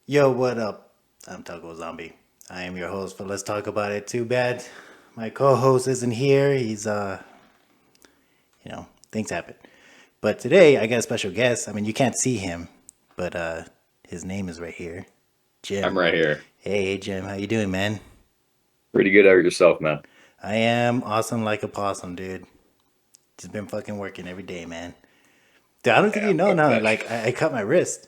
Yo, what up? I'm Taco Zombie. I am your host for Let's Talk About It. Too bad my co-host isn't here. He's things happen. But today I got a special guest. I mean, you can't see him, but his name is right here. I'm Jim. right here. Hey Jim, how you doing, man? Pretty good at yourself, man. I am awesome like a possum, dude. Just been fucking working every day, man. Dude, I don't think Yeah, you know fuck now. that Like shit. I cut my wrist.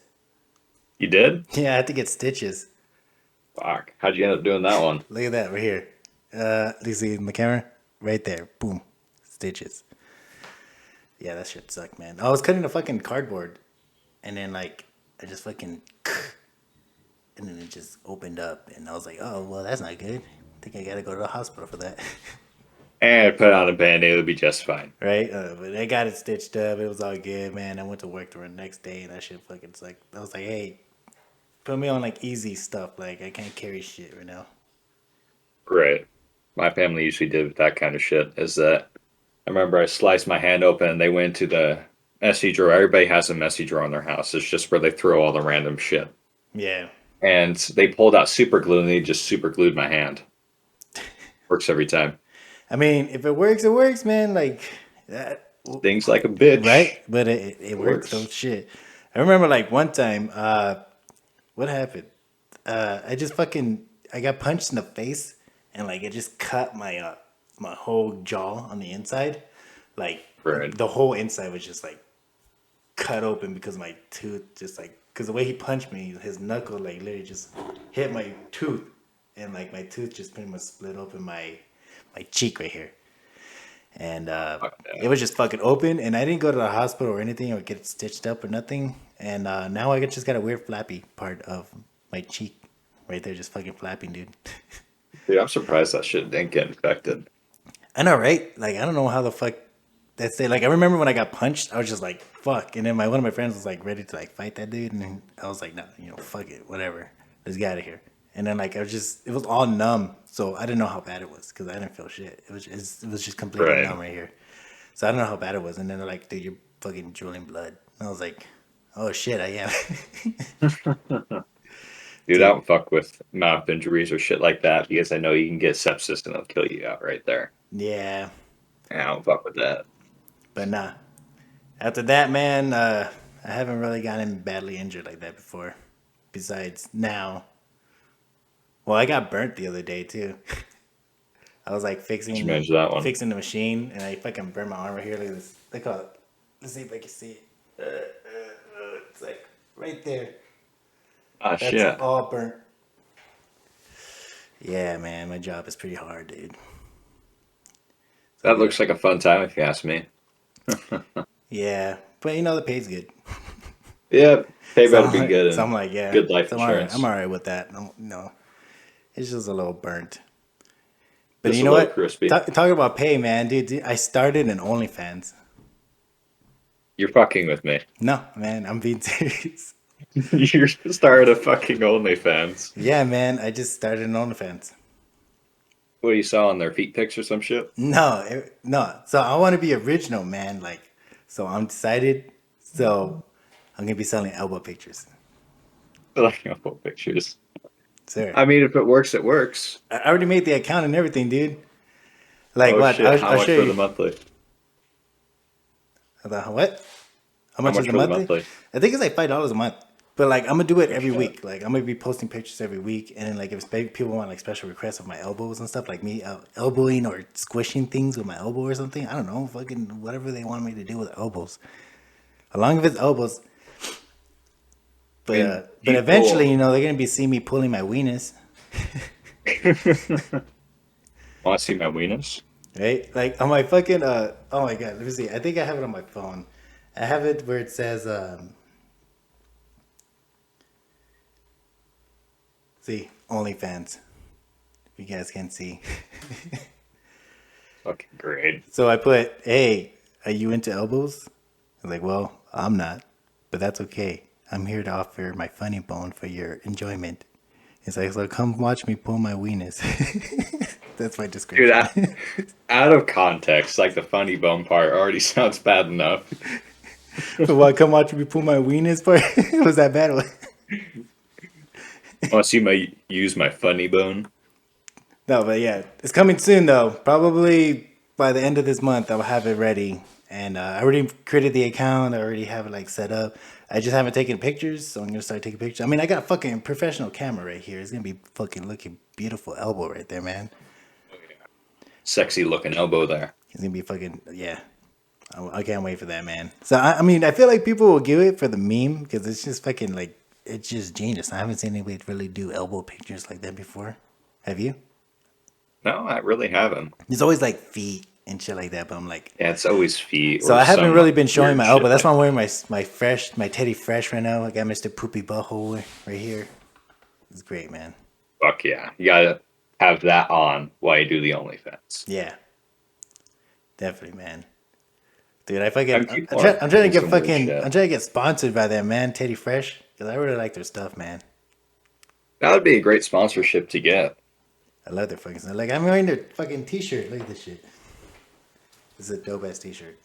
You did? Yeah, I had to get stitches. Fuck. How'd you end up doing that one? Look at that right here. You see in the camera? Right there. Boom. Stitches. Yeah, that shit sucked, man. I was cutting a fucking cardboard, and then like I just fucking, and then it just opened up, and I was like, oh well, that's not good. I think I gotta go to the hospital for that, And put on a band-aid, it'll be just fine. right? But I got it stitched up. It was all good, man. I went to work the next day, and that shit fucking sucked. I was like, hey, put me on like easy stuff. Like I can't carry shit right now. Right. My family usually did that kind of shit. Is that I remember I sliced my hand open and they went to the messy drawer. Everybody has a messy drawer in their house. It's just where they throw all the random shit. Yeah. And they pulled out super glue and they just super glued my hand. Works every time. I mean, if it works, man. Like that. Stings like a bitch. Right? But it works though. Works. Shit. I remember like one time, what happened? I just fucking I got punched in the face and like it just cut my whole jaw on the inside. Like Right. the whole inside was just like cut open because my tooth just like because the way he punched me, his knuckle like literally just hit my tooth and like my tooth just pretty much split open my cheek right here. And Fuck it that. was just fucking open, and I didn't go to the hospital or anything or get stitched up or nothing. And now I just got a weird flappy part of my cheek right there, just fucking flapping, dude. Dude, I'm surprised that shit didn't get infected. I know, right? Like I don't know how the fuck that's it. Like I remember when I got punched, I was just like fuck, and then my one of my friends was like ready to like fight that dude, and then I was like, no, fuck it, whatever, let's get out of here. And then like I was just, it was all numb, so I didn't know how bad it was because I didn't feel shit. It was just completely Right. numb right here. So I don't know how bad it was. And then they're like, dude, you're fucking drooling blood. And I was like, oh shit, I am. Dude, I Dude, don't fuck with mouth injuries or shit like that because I know you can get sepsis and it'll kill you out right there. yeah. And I don't fuck with that. But nah. After that, man, I haven't really gotten badly injured like that before. Besides now. Well, I got burnt the other day too. I was like Did you manage that one? fixing the machine and I fucking burned my arm right here. Look at this. Look how, let's see if I can see it. It's like right there. Ah, That's shit. all burnt. Yeah, man, my job is pretty hard, dude. So I That gotta. looks like a fun time if you ask me. Yeah, but the pay's good. Yeah, pay So better I'm be like, good so I'm and like, yeah. good life So I'm all right. I'm insurance. all right with that. No, it's just a little burnt. But Just you a know little what? crispy. Talking about pay, man, dude. I started an OnlyFans. You're fucking with me. No, man, I'm being serious. You're started a fucking OnlyFans. Yeah, man, I just started an OnlyFans. What you saw on their feet pics or some shit? No, no. So I want to be original, man. Like, so I'm decided. So I'm gonna be selling elbow pictures, Like, oh, pictures. sir. I mean, if it works, it works. I already made the account and everything, dude. Like Oh what? shit, how I'll much show for the you. monthly? What? How How much is much the for the monthly? monthly? I think it's like $5 a month. But like I'm gonna do it Oh every shit. week. Like I'm gonna be posting pictures every week, and then like if people want like special requests of my elbows and stuff, like me elbowing or squishing things with my elbow or something. I don't know, fucking whatever they want me to do with elbows, as long as it's elbows. I mean, But you eventually, pull. they're gonna be seeing me pulling my weenus, Want to see my weenus? right? Like on my fucking oh my god, let me see. I think I have it on my phone. I have it where it says see OnlyFans. If you guys can see. Fucking great. So I put, hey, are you into elbows? I was like, well, I'm not, but that's okay. I'm here to offer my funny bone for your enjoyment. It's like, so come watch me pull my weenus. That's my Dude, description. out of context, like the funny bone part already sounds bad enough. But what, come watch me pull my weenus part? Was that bad one? Unless you might use my funny bone. No, but yeah, it's coming soon though. Probably by the end of this month, I'll have it ready. And I already created the account. I already have it like set up. I just haven't taken pictures, so I'm gonna start taking pictures. I mean, I got a fucking professional camera right here. It's gonna be fucking looking beautiful elbow right there, man. Sexy looking elbow there. It's gonna be fucking yeah. I can't wait for that, man. So I mean, I feel like people will give it for the meme because it's just fucking like it's just genius. I haven't seen anybody really do elbow pictures like that before. Have you? No, I really haven't. It's always like feet and shit like that, but I'm like, Yeah, it's always feet so or I haven't some really been showing weird my shit elbow. That's why like I'm wearing that. my Teddy Fresh right now. I got Mr. Poopy Butthole right here. It's great, man. Fuck yeah. You gotta have that on while you do the OnlyFans. Yeah, definitely, man. Dude, I fucking And people are I'm trying to doing get some weird fucking shit. I'm trying to get sponsored by them, man. Teddy Fresh because I really like their stuff, man. That would be a great sponsorship to get. I love their fucking stuff. Like I'm wearing their fucking T-shirt. Look at this shit. This is a dope ass T-shirt.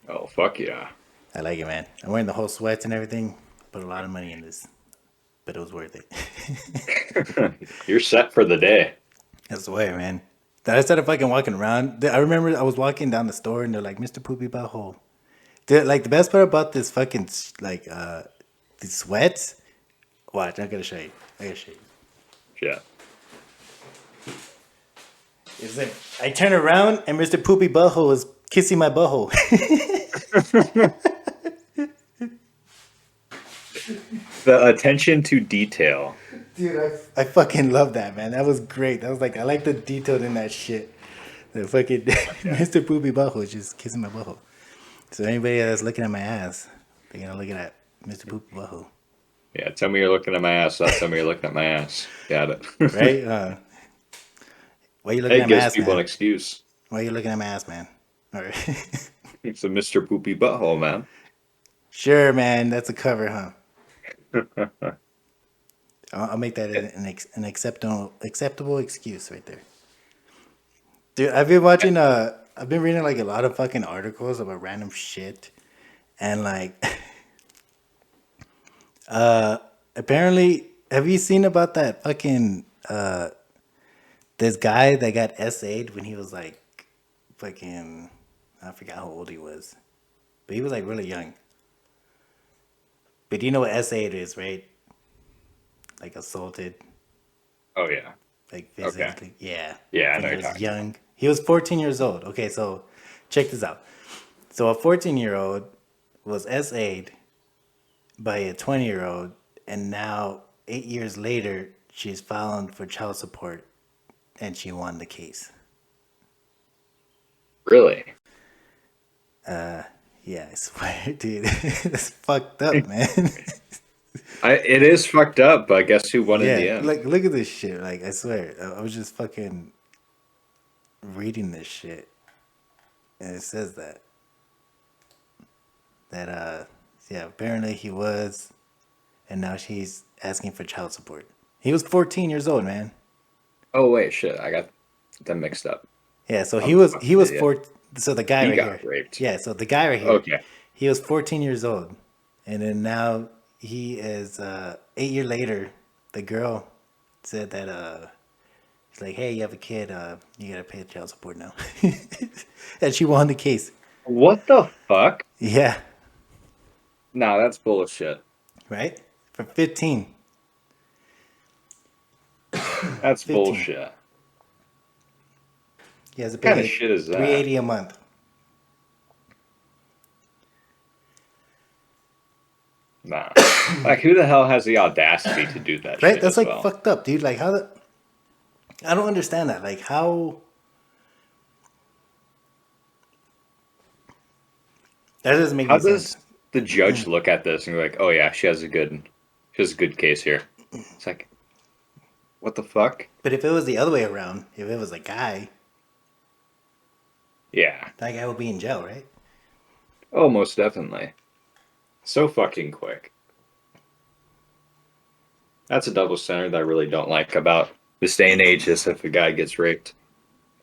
Oh, fuck yeah. I like it, man. I'm wearing the whole sweats and everything. Put a lot of money in this, but it was worth it. You're set for the day. I swear, man. Then I started fucking walking around. I remember I was walking down the store and they're like, Mr. Poopy Butthole. Dude, like the best part about this fucking like these sweats. Watch, I'm gonna show you. I gotta show you. Shit. Is that I turn around and Mr. Poopy Butthole is kissing my butthole. The attention to detail. Dude, I fucking love that, man. That was great. That was like I like the detail in that shit. The fucking Mr. Poopy Butthole is just kissing my butthole. So anybody that's looking at my ass, they're gonna look at Mr. Poopy Butthole, Yeah, tell me you're looking at my ass. Not tell me you're looking at my ass. Got it. right? Why you looking Hey, at my gives ass, people an man? excuse. Why you looking at my ass, man? All right. It's a Mr. Poopy Butthole, man. Sure, man. That's a cover, huh? I'll make that an acceptable excuse right there. Dude, I've been reading like a lot of fucking articles about random shit, and like, apparently, have you seen about that fucking this guy that got SA'd when he was like, fucking, I forgot how old he was, but he was like really young. But do you know what SA'd is, right? Like assaulted, Oh, yeah. like Okay. physically. Yeah. Yeah, I When know he you're was talking about. young. He was 14 years old. Okay, so check this out. So a 14-year-old was SA'd by a 20-year-old, and now 8 years later, she's filing for child support, and she won the case. Really? Yeah, I swear, dude, it's fucked up, man. It is fucked up, but guess who won in the Yeah, end? like look at this shit. Like I swear, I was just fucking reading this shit, and it says that yeah, apparently he was, and now she's asking for child support. He was 14 years old, man. Oh, wait, shit. I got them mixed up. Yeah, so I'm a he fucking was idiot. four. So the guy He right got here. raped. Yeah, so the guy right here, Okay. he was 14 years old, and then now he is 8 year later. The girl said that he's like, hey, you have a kid, you gotta pay child support now, and she won the case. What the fuck? Yeah, Nah, that's bullshit. right for 15, That's 15. bullshit. He has to What kind of pay shit is that? 380 a month. Nah. Like, who the hell has the audacity to do that Right? shit That's as like well? fucked up, dude. Like how the I don't understand that. Like how that doesn't make How any sense. does the judge look at this and be like, oh yeah, she has a good case here? It's like, what the fuck? But if it was the other way around, if it was a guy, Yeah. that guy would be in jail, right? Oh, most definitely. So fucking quick. That's a double standard that I really don't like about this day and age is if a guy gets raped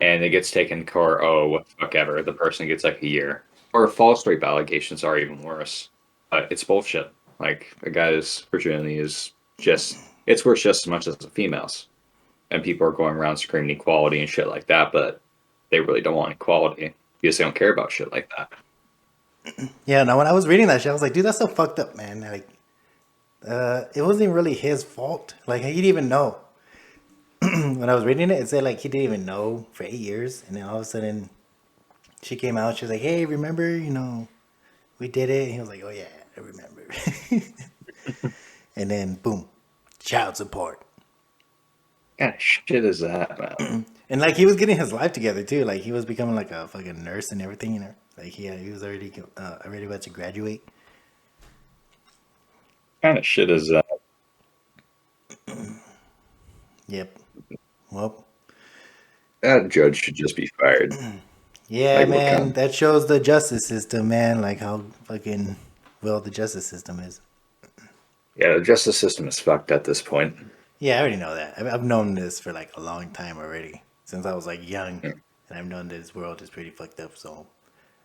and it gets taken to court, oh, what the fuck ever, the person gets like a year. Or false rape allegations are even worse. It's bullshit. Like, a guy's virginity is just it's worse just as much as the females. And people are going around screaming equality and shit like that, but they really don't want equality because they don't care about shit like that. Yeah, now when I was reading that shit, I was like, dude, that's so fucked up, man. Like, it wasn't even really his fault. Like, he didn't even know. When I was reading it, it said like he didn't even know for 8 years, and then all of a sudden, she came out. She was like, "Hey, remember? We did it." And he was like, "Oh yeah, I remember." And then boom, child support. What kind of shit is that, man? And like he was getting his life together too. Like he was becoming like a fucking nurse and everything. Like he was already about to graduate. What kind of shit is that? Yep. Well, That judge should just be fired. yeah, Like, what man. kind? That shows the justice system, man. Like how fucking well the justice system is. Yeah, the justice system is fucked at this point. Yeah, I already know that. I've known this for like a long time already, since I was like young, Yeah. and I've known that this world is pretty fucked up. So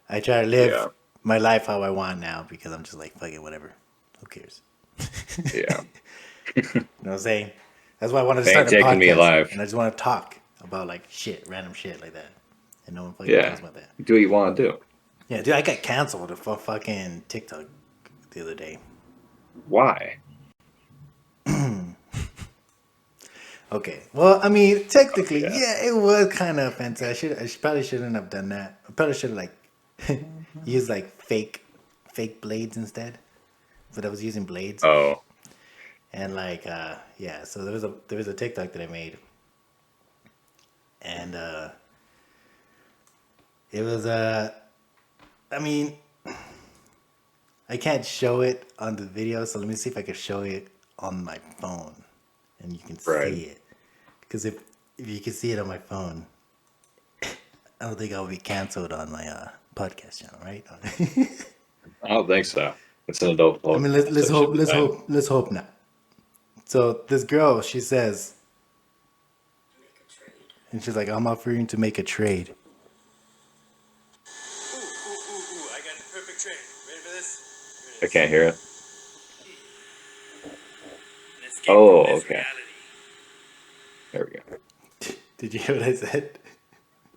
I try to live Yeah. my life how I want now because I'm just like fuck it, whatever. Who cares? Yeah. You know what I'm saying? That's why I wanted to They ain't start a taking me podcast, alive. and I just want to talk about like shit, random shit like that, and no one fucking Yeah. cares about that. Do what you want to do. Yeah, dude, I got canceled for fucking TikTok the other day. Why? Okay, well, I mean, technically, Yeah. yeah, it was kind of offensive. Probably shouldn't have done that. I probably should have like used like fake blades instead. But I was using blades, Oh, and like, yeah. So there was a TikTok that I made, and it was I mean, I can't show it on the video, so let me see if I can show it on my phone, and you can right. see it. Because if you can see it on my phone, I don't think I'll be canceled on my podcast channel, right? I don't think so. It's an adult I mean, let's podcast. let's So it should hope be let's fine. hope let's hope not. So this girl, she says, and she's like, "I'm offering to make a trade." I got the perfect trade. Ready for this? I Here it is. can't hear it. An escape from Oh, this okay. reality. There we go. Did you hear what I said?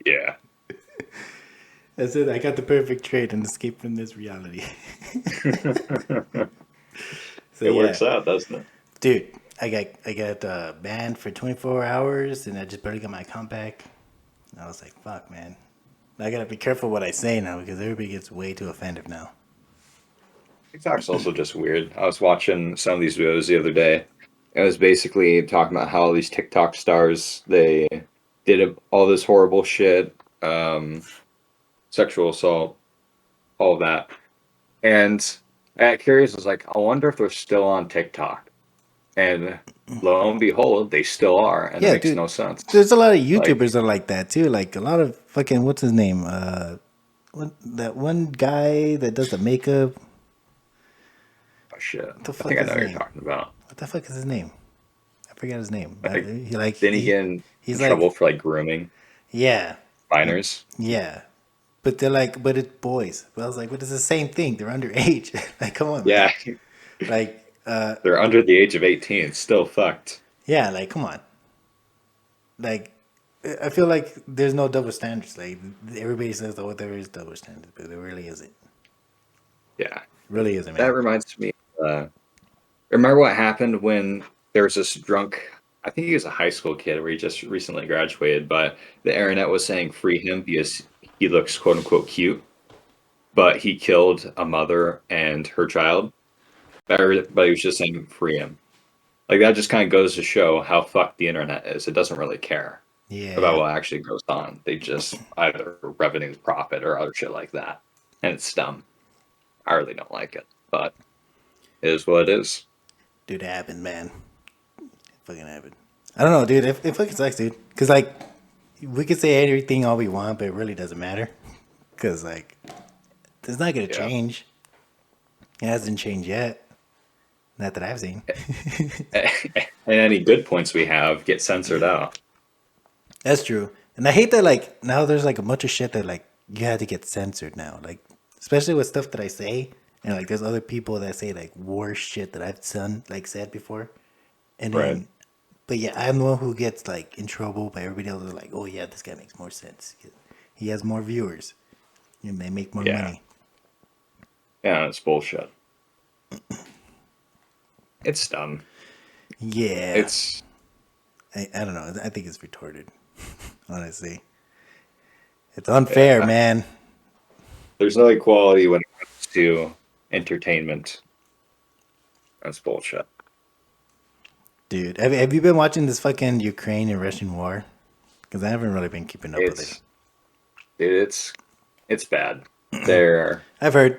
Yeah. I said I got the perfect trade and escape from this reality. So It yeah, works out, doesn't it? dude, I got banned for 24 hours, and I just barely got my account back. And I was like, fuck, man. I gotta be careful what I say now because everybody gets way too offended now. TikTok's also just weird. I was watching some of these videos the other day. It was basically talking about how these TikTok stars they did all this horrible shit, sexual assault, all of that. And I got curious, I was like, I wonder if they're still on TikTok. And lo and behold, they still are, and it Yeah, makes dude. no sense. There's a lot of Like, YouTubers that are like that too. Like a lot of fucking what's his name? That one guy that does the makeup. oh shit. What the I think fuck I is know his what you're name? talking about. What the fuck is his name? I forgot his name. Like, He like didn't he get in he's trouble like for like grooming yeah minors? yeah. But they're like, but it's boys. But I was like, but it's the same thing. They're underage. Like, come on, man. Yeah, Like, they're under the age of 18, still fucked. yeah, like, come on. Like, I feel like there's no double standards. Like, everybody says, oh, there is double standards, but there really isn't. Yeah. Really isn't, man. That reminds me, remember what happened when there was this drunk, I think he was a high school kid where he just recently graduated, but the internet was saying free him because he looks quote unquote cute, but he killed a mother and her child. Everybody was just saying free him. Like that just kind of goes to show how fucked the internet is. It doesn't really care about Yeah. what actually goes on. They just either revenue profit or other shit like that. And it's dumb. I really don't like it, but it is what it is. Dude, it happened, man. It fucking happened. I don't know, dude. It fucking sucks, dude. Because, like, we can say everything all we want, but it really doesn't matter. Because, like, it's not going to Yeah. change. It hasn't changed yet. Not that I've seen. And any good points we have get censored out. That's true. And I hate that, like, now there's, like, a bunch of shit that, like, you had to get censored now. Like, especially with stuff that I say. And, like, there's other people that say, like, worse shit that I've said before. And Right. then, but yeah, I'm the one who gets like in trouble, but everybody else is like, oh yeah, this guy makes more sense. He has more viewers, and they make more Yeah. money. Yeah, it's bullshit. It's dumb. Yeah, It's I don't know. I think it's retarded. Honestly, it's unfair, yeah. man. There's no equality when it comes to entertainment. That's bullshit. Dude, have you been watching this fucking Ukraine and Russian war? Because I haven't really been keeping up with it. It's it's bad. There, I've heard.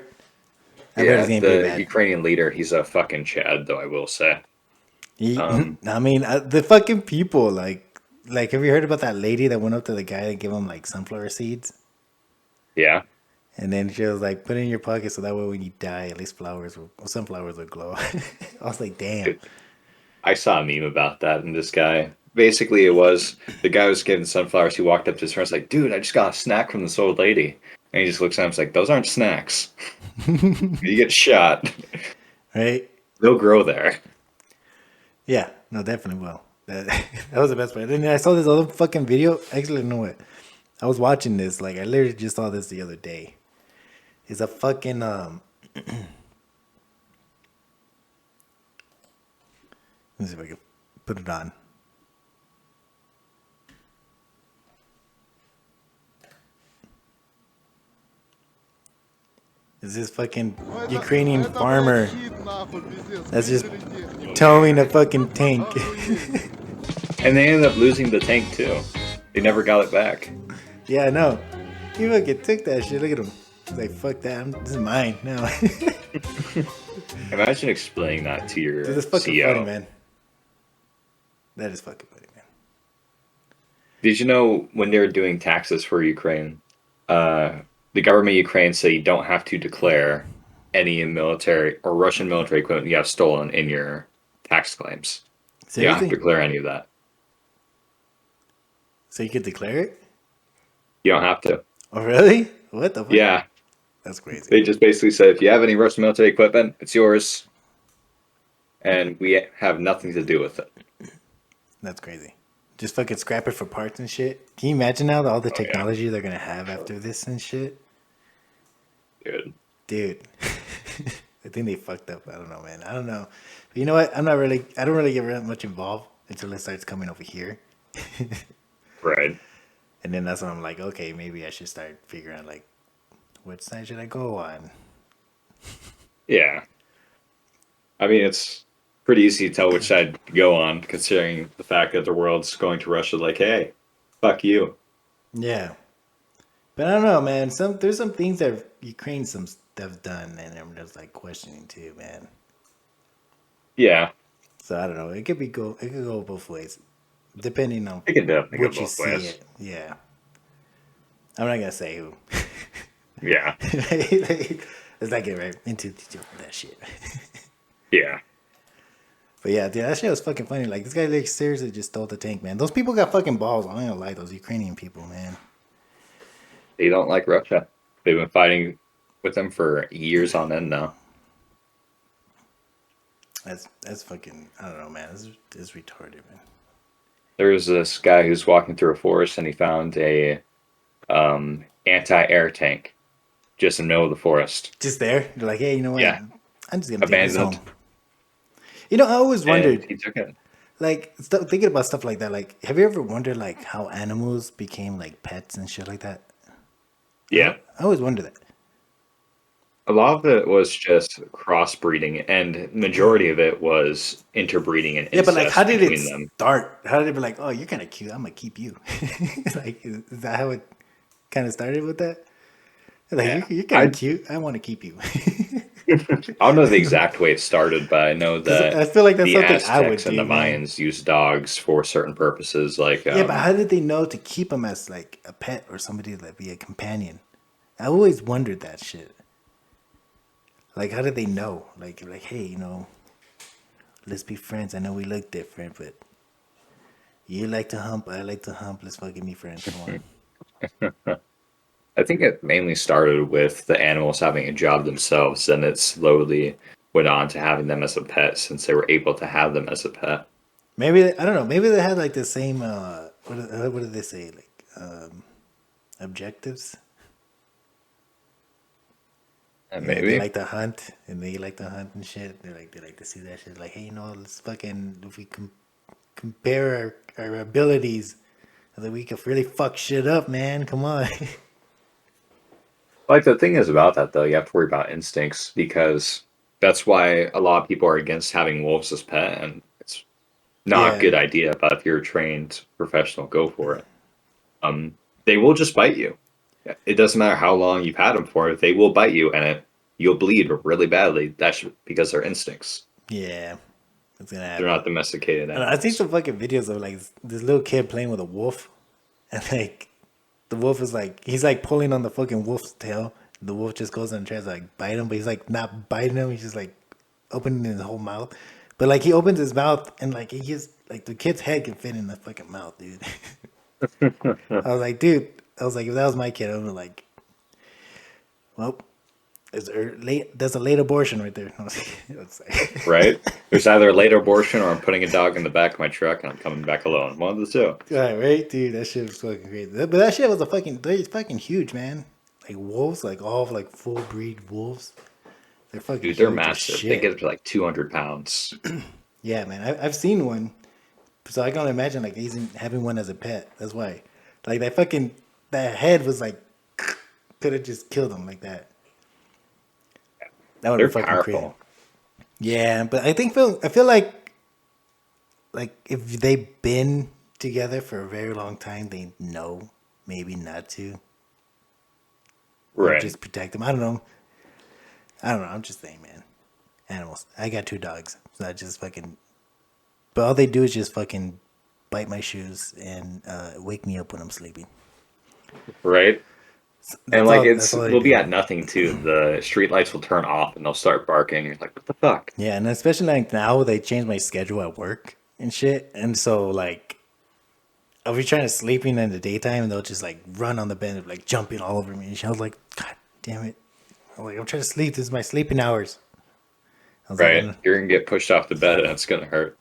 I've heard it's yeah, getting pretty the bad. Ukrainian leader, he's a fucking Chad, though I will say. Um, I mean, the fucking people, have you heard about that lady that went up to the guy and gave him like sunflower seeds? yeah, And then she was like, put it in your pocket so that way when you die, at least sunflowers will glow. I was like, damn. dude, I saw a meme about that, and this guy, basically, it was the guy was getting sunflowers. He walked up to his friend, like, "Dude, I just got a snack from this old lady," and he just looks at him, and like, "Those aren't snacks. You get shot. Right? They'll grow there." Yeah, no, definitely will. That, that was the best part. And then I saw this other fucking video. Actually, no, what? I was watching this. Like, I literally just saw this the other day. It's a fucking, let me see if I can put it on. It's this fucking Ukrainian farmer that's just towing a fucking tank. And they ended up losing the tank too. They never got it back. Yeah, I know. He fucking took that shit. Look at him. He's like, fuck that. This is mine now. Imagine explaining that to your Dude, that's fucking CEO. funny, man. That is fucking funny, man. Did you know when they were doing taxes for Ukraine, the government of Ukraine said you don't have to declare any military or Russian military equipment you have stolen in your tax claims. You don't have Seriously? to declare any of that. So you could declare it? You don't have to. Oh, really? What the fuck? Yeah, That's crazy. they just basically said if you have any Russian military equipment, it's yours, and we have nothing to do with it. That's crazy. Just fucking scrap it for parts and shit. Can you imagine now all the Oh yeah, technology they're gonna have after this and shit? dude. Dude. I think they fucked up. I don't know, man. I don't know. But you know what? I don't really get very much involved until it starts coming over here. Right. And then that's when I'm like, okay, maybe I should start figuring out like which side should I go on? Yeah. I mean, it's pretty easy to tell which side to go on, considering the fact that the world's going to Russia like, hey, fuck you. Yeah. But I don't know, man. There's some things that Ukraine some stuff done and I'm just like questioning too, man. Yeah, So I don't know. It could go both ways. Depending on it can definitely go what you both see ways. it. Yeah. I'm not gonna say who. Yeah, Let's not get right into that shit. yeah. But yeah, dude, that shit was fucking funny. Like this guy like seriously just stole the tank, man. Those people got fucking balls. I'm not gonna lie, those Ukrainian people, man. They don't like Russia. They've been fighting with them for years on end now. That's fucking I don't know, man. It's retarded, man. There was this guy who's walking through a forest and he found a anti-air tank just in the middle of the forest. Just there, they're like, hey, you know what? Yeah, I'm just gonna take this abandoned, home. You know, I always and wondered, he took it. like, thinking about stuff like that. Like, have you ever wondered like how animals became like pets and shit like that? Yeah. I always wonder that. A lot of it was just crossbreeding, and majority of it was interbreeding and Yeah, but like, how incest did it between them. start? How did it be like, oh, you're kind of cute. I'm gonna keep you. Like, is that how it kind of started with that? Like, Yeah, you're kind of cute. I want to keep you. I don't know the exact way it started, but I know Because I that feel like that's the something I would Aztecs and the do, man. Mayans used dogs for certain purposes, like Yeah, but how did they know to keep him as like a pet or somebody that be a companion? I always wondered that shit. Like, how did they know? Like, hey, let's be friends. I know we look different, but you like to hump, I like to hump. Let's fucking be friends. Come on. I think it mainly started with the animals having a job themselves, and it slowly went on to having them as a pet since they were able to have them as a pet. Maybe I don't know. Maybe they had like the same. What did they say? Like objectives. And Yeah, they maybe. like to hunt, and they like to hunt and shit. They like to see that shit. Like, hey, let's fucking if we compare our abilities, that we could really fuck shit up, man. Come on. Like the thing is about that though, you have to worry about instincts because that's why a lot of people are against having wolves as pet, and it's not a Yeah, good idea. But if you're a trained professional, go for it. They will just bite you. It doesn't matter how long you've had them for; they will bite you, and you'll bleed really badly. That's because they're instincts. yeah, it's gonna They're not happen. domesticated I seen animals. some fucking videos of like this little kid playing with a wolf, and like the wolf is like he's like pulling on the fucking wolf's tail. The wolf just goes and tries to like bite him, but he's like not biting him. He's just like opening his whole mouth. But like he opens his mouth and like he just like the kid's head can fit in the fucking mouth, dude. I was like, dude. I was like, if that was my kid, I would be like, well, that's a late abortion right there. I was Right? There's either a late abortion or I'm putting a dog in the back of my truck and I'm coming back alone. One of the two. yeah, right, dude. That shit was fucking crazy. But that shit was it's fucking huge, man. Like wolves, like all like full breed wolves. They're fucking Dude, they're huge as massive. They get shit. up to like 200 pounds. Yeah, man. I've seen one, so I can only imagine like even having one as a pet. That's why, like that head was like could have just killed him like that. That would They're have been fucking crazy. powerful. Yeah, but I feel like if they've been together for a very long time, they know maybe not to or Right. just protect them. I don't know. I don't know. I'm just saying, man. Animals. I got two dogs, so I just fucking. But all they do is just fucking bite my shoes and wake me up when I'm sleeping. Right? And That's like all. That's it's all they we'll be do. at nothing too. The street lights will turn off and they'll start barking. You're like, what the fuck? Yeah, and especially like now they changed my schedule at work and shit, and so like I'll be trying to sleeping in the daytime, and they'll just like run on the bed, and, like jumping all over me. And shit. I was like, God damn it! I'm trying to sleep. This is my sleeping hours. I was like, Right? You're gonna get pushed off the bed and it's gonna hurt.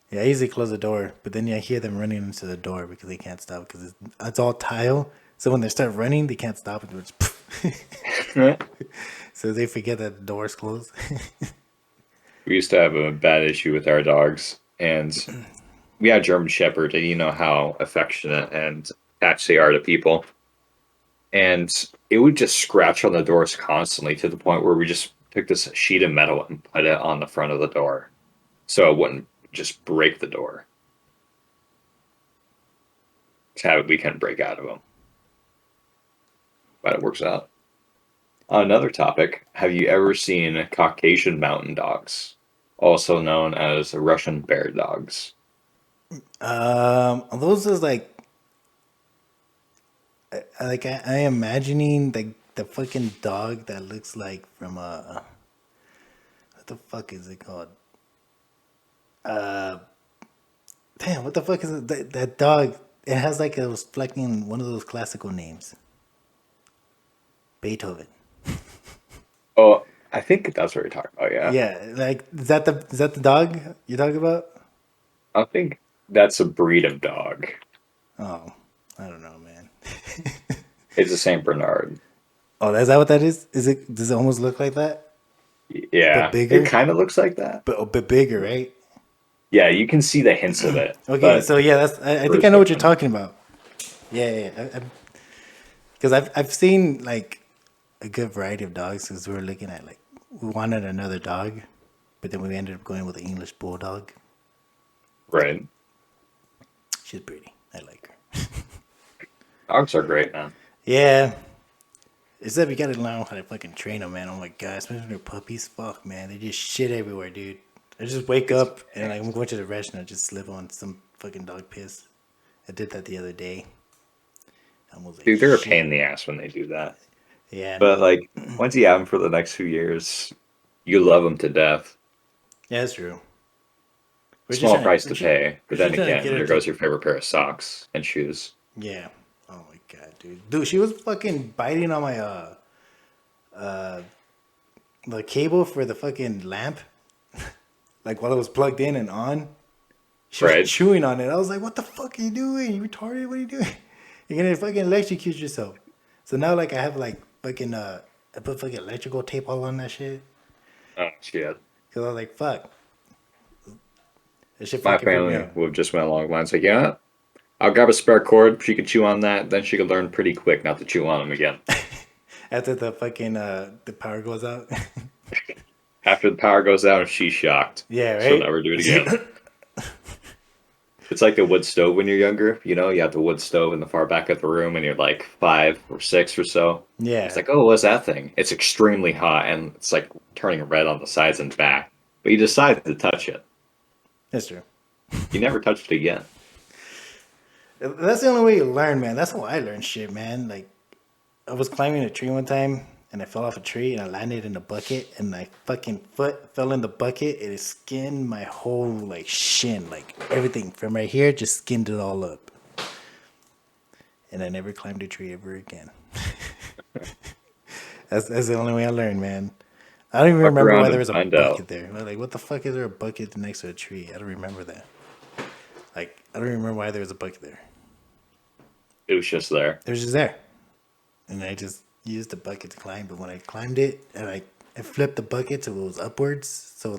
yeah, I usually close the door, but then I hear them running into the door because they can't stop because it's all tile. So when they start running, they can't stop it. So they forget that the door's closed. We used to have a bad issue with our dogs, and we had German Shepherd, and you know how affectionate and attached they are to people. And it would just scratch on the doors constantly to the point where we just took this sheet of metal and put it on the front of the door so it wouldn't just break the door. It's how we can break out of them, but it works out. On another topic, have you ever seen Caucasian mountain dogs, also known as Russian bear dogs? Those is I imagining the fucking dog that looks like from what the fuck is it called? Damn, what the fuck is it? That dog? It has like a fucking one of those classical names. Beethoven. Oh, I think that's what you're talking about. Yeah, Yeah, like is that the dog you're talking about? I think that's a breed of dog. Oh, I don't know, man. It's a Saint Bernard. Oh, is that what that is? Is it? Does it almost look like that, but Yeah, it bigger? kind of looks like that. But a bit bigger, right? Yeah, you can see the hints of it, Okay, but so yeah, I for think his I know what you're different. talking about. Yeah, yeah. Because I've seen like a good variety of dogs. Because we were looking at like we wanted another dog, but then we ended up going with an English bulldog. Right. She's pretty. I like her. Dogs are great, man. Yeah, except you gotta learn how to fucking train them, man. Oh my god, especially when they're puppies. Fuck, man, they just shit everywhere, dude. I just wake It's a up and like, pain. I'm going to the restaurant, I just slip on some fucking dog piss. I did that the other day. I was like, Dude, they're a pain shit. in the ass when they do that. Yeah, But like, once you have them for the next few years, you love them to death. yeah, that's true. Small price to pay, We're but then just trying to get again, her there to. goes your favorite pair of socks and shoes. Yeah. Oh my god, dude. Dude, she was fucking biting on my the cable for the fucking lamp, like while it was plugged in and on. She was Right. chewing on it. I was like, "What the fuck are you doing? You retarded? What are you doing? You're gonna fucking electrocute yourself." So now, like, I have like fucking I put fucking electrical tape all on that shit Oh shit. because I was like, "Fuck, that shit My fucking freaked me family out." would have just went along the lines like, yeah, I'll grab a spare cord. She could chew on that. Then she could learn pretty quick not to chew on them again. After the fucking the power goes out. After the power goes out, she's shocked. Yeah, She'll right. never do it again. It's like the wood stove when you're younger. You know, you have the wood stove in the far back of the room and you're like 5 or 6 or so. It's Yeah, like, oh, what's that thing? It's extremely hot and it's like turning red on the sides and back. But you decide to touch it. that's true. You never touched it again. That's the only way you learn, man. That's how I learned shit, man. Like, I was climbing a tree one time and I fell off a tree and I landed in a bucket and my fucking foot fell in the bucket and it skinned my whole like shin, like everything from right here just skinned it all up. And I never climbed a tree ever again. That's the only way I learned, man. I don't even Fuck remember why around there and was a find out. bucket there. Like, what the fuck is there a bucket next to a tree? I don't remember that. Like, I don't remember why there was a bucket there. It was just there. It was just there. And I just used the bucket to climb. But when I climbed it, and I flipped the bucket so it was upwards, so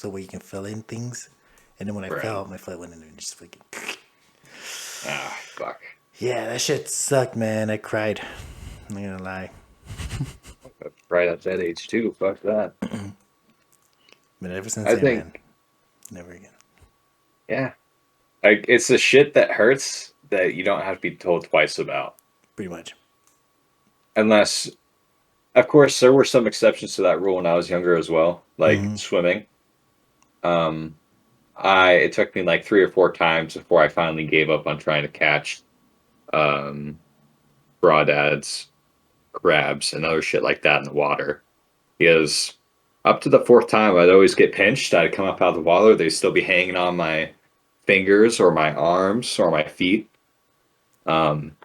where you can fill in things. And then when I Right. fell, my foot went in there and just fucking. Ah, fuck. Yeah, that shit sucked, man. I cried. I'm not gonna lie. Right at that age too. Fuck that. But ever since I then, man, think, never again. yeah. Like it's the shit that hurts that you don't have to be told twice about. Pretty much. Unless, of course, there were some exceptions to that rule when I was younger as well, like Mm-hmm. swimming. Um, I it took me like 3 or 4 times before I finally gave up on trying to catch um, crawdads, crabs, and other shit like that in the water. Because up to the fourth time, I'd always get pinched. I'd come up out of the water. They'd still be hanging on my fingers or my arms or my feet. Um,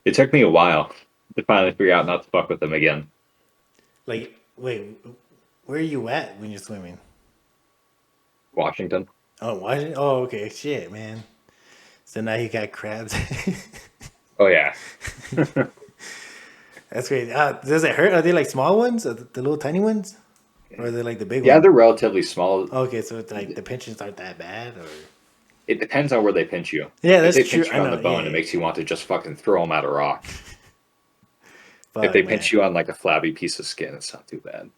it took me a while to finally figure out not to fuck with them again. Like, wait, where are you at when you're swimming? Washington. Oh, Washington. Oh, okay. Shit, man. So now you got crabs. Oh yeah. That's great. Does it hurt? Are they like small ones, or the little tiny ones, or are they like the big Yeah, one? they're relatively small. Okay, so it's like the pinchings aren't that bad, or It depends on where they pinch you. yeah, If that's they true. pinch I you on know. the Yeah, bone, it yeah. makes you want to just fucking throw them at a rock. If Fuck, they man. pinch you on like a flabby piece of skin, it's not too bad.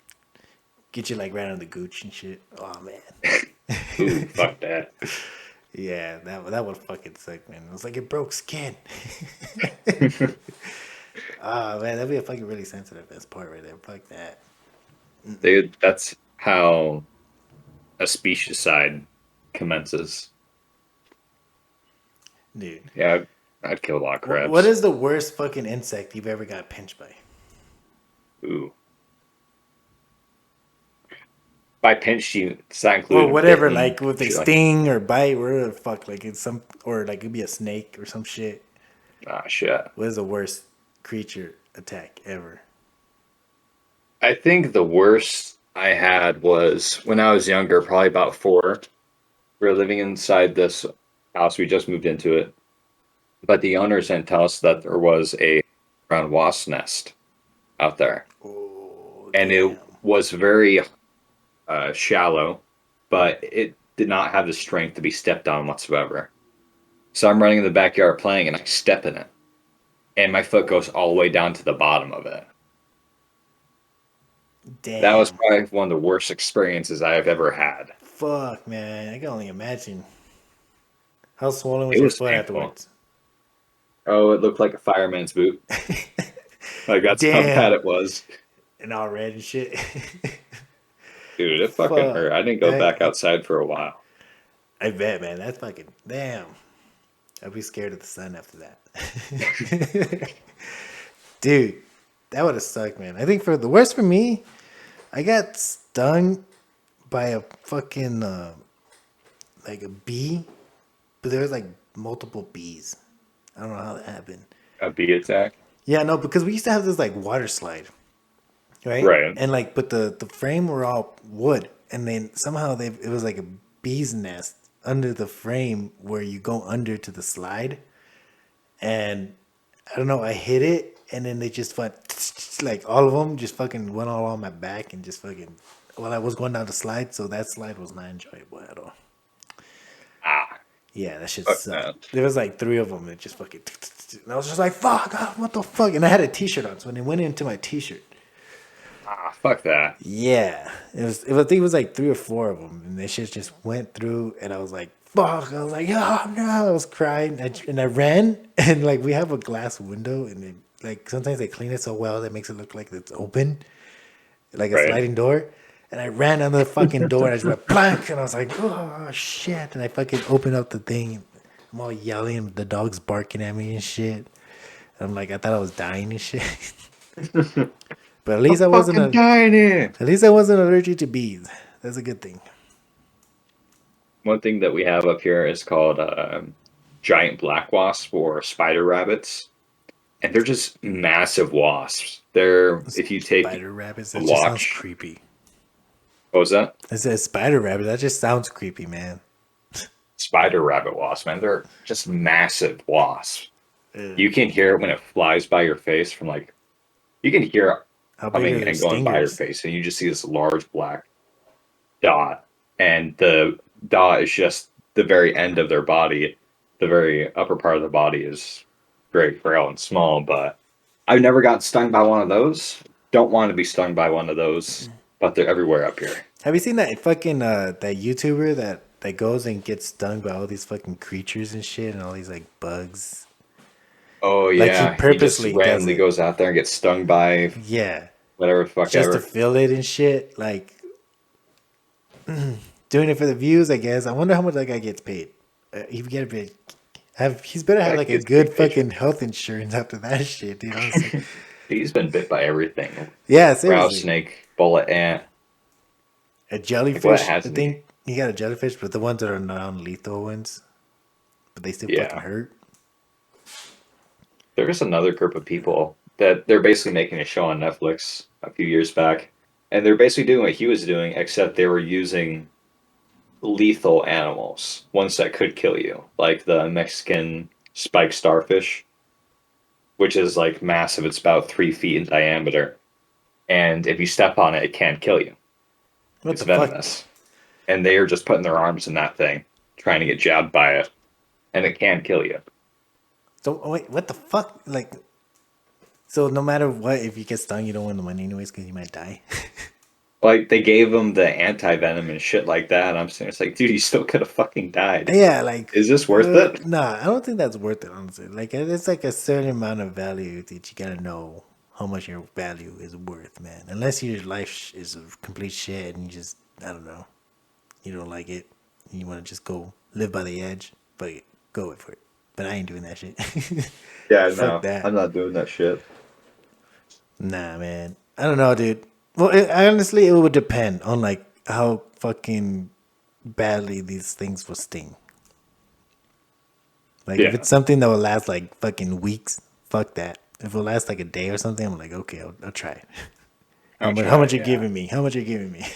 Get you like right on the gooch and shit. Oh man. Ooh, fuck that. Yeah, that would fucking suck, man. It was like it broke skin. Oh man, that'd be a fucking really sensitive ass part right there. Fuck that. Dude, that's how a specieside commences. Dude. Yeah, I'd kill a lot of What crabs. is the worst fucking insect you've ever got pinched by? Ooh. By pinch, you does that Or include whatever, bitten? like if they Shit like sting or bite, whatever the fuck, like it's some, or like it'd be a snake or some shit. ah shit. What is the worst creature attack ever? I think the worst I had was when I was younger, probably about 4. We were living inside this house. We just moved into it, but the owners didn't tell us that there was a ground wasp nest out there, Oh and it damn! was very shallow, but it did not have the strength to be stepped on whatsoever. So I'm running in the backyard playing, and I step in it, and my foot goes all the way down to the bottom of it. That was Damn! probably one of the worst experiences I have ever had. Fuck, man! I can only imagine. How swollen was It your was foot painful. afterwards? Oh, it looked like a fireman's boot. Like that's how bad Damn! it was. And all red and shit. Dude, it fucking Fuck! hurt. I didn't go back I, outside for a while. I bet, man. That's fucking damn. I'd be scared of the sun after that. Dude, that would have sucked, man. I think for the worst for me, I got stung by a fucking like a bee, but there was like multiple bees. I don't know how that happened. A bee attack? Yeah, no, because we used to have this like water slide, right? Right. And like, but the frame were all wood, and then somehow it was like a bee's nest under the frame where you go under to the slide, and I don't know, I hit it, and then they just went like all of them just fucking went all on my back and just fucking while I was going down the slide. So that slide was not enjoyable at all. Ah, Yeah, that shit fuck sucked. that. There was like three of them that just fucking. And I was just like, "Fuck! What the fuck?" And I had a T-shirt on, so when it went into my T-shirt, Ah, fuck that. yeah, it was. I think it was like three or four of them, and they shit just went through, and I was like, "Fuck!" I was like, "Oh no!" I was crying, and I ran, and like we have a glass window, and they, like sometimes they clean it so well that makes it look like it's open, like a Right. sliding door. And I ran under the fucking door and I just went blank, and I was like, "Oh shit!" And I fucking opened up the thing. I'm all yelling, the dog's barking at me and shit. I'm like, I thought I was dying and shit. But at least I'm I wasn't fucking dying here. at least I wasn't allergic to bees. That's a good thing. One thing that we have up here is called giant black wasp or spider rabbits, and they're just massive wasps. They're if you take Spider rabbits. a That just sounds watch. creepy. What was that? I said spider rabbit. That just sounds creepy, man. Spider rabbit wasp, man. They're just massive wasps. Ugh. You can hear it when it flies by your face from like you can hear it How big are coming their and going by your stingers? face, and you just see this large black dot, and the dot is just the very end of their body. The very upper part of the body is very frail and small, but I've never gotten stung by one of those. Don't want to be stung by one of those, but they're everywhere up here. Have you seen that fucking that YouTuber that goes and gets stung by all these fucking creatures and shit and all these like bugs? Oh Like he yeah, he just purposely does randomly it. goes out there and gets stung by Yeah, whatever the fuck just to ever. feel it and shit. Like doing it for the views, I guess. I wonder how much that guy gets paid. He get a bit. He's better have That like a kid's pretty good patient. fucking health insurance after that shit, dude. Honestly, He's been bit by everything. yeah, seriously. Rattlesnake, bullet ant. A Like what jellyfish. I hasn't he? think he got a jellyfish, but the ones that are non-lethal ones, but they still fucking Yeah. hurt. There's another group of people that they're basically making a show on Netflix a few years back. And they're basically doing what he was doing, except they were using lethal animals, ones that could kill you, like the Mexican spike starfish, which is like massive. It's about 3 feet in diameter. And if you step on it, it can't kill you. What It's the fuck? venomous. And they are just putting their arms in that thing, trying to get jabbed by it. And it can kill you. So wait, what the fuck? Like, so no matter what, if you get stung, you don't win the money anyways because you might die. Like they gave him the anti venom and shit like that. I'm saying it's like, dude, you still could have fucking died. Yeah, like, Is this worth it? nah, I don't think that's worth it, honestly. Like, it's like a certain amount of value that you gotta know how much your value is worth, man. Unless your life is a complete shit and you just, I don't know, you don't like it, and you want to just go live by the edge, but go for it. But I ain't doing that shit. Yeah, Fuck no, that. I'm not doing that shit. Nah, man. I don't know, dude. Well, honestly, it would depend on like how fucking badly these things will sting. Like if Yeah, it's something that will last like fucking weeks, fuck that. If it'll last like a day or something, I'm like, okay, I'll try it. I'll How try much it. you Yeah, giving me? How much you giving me?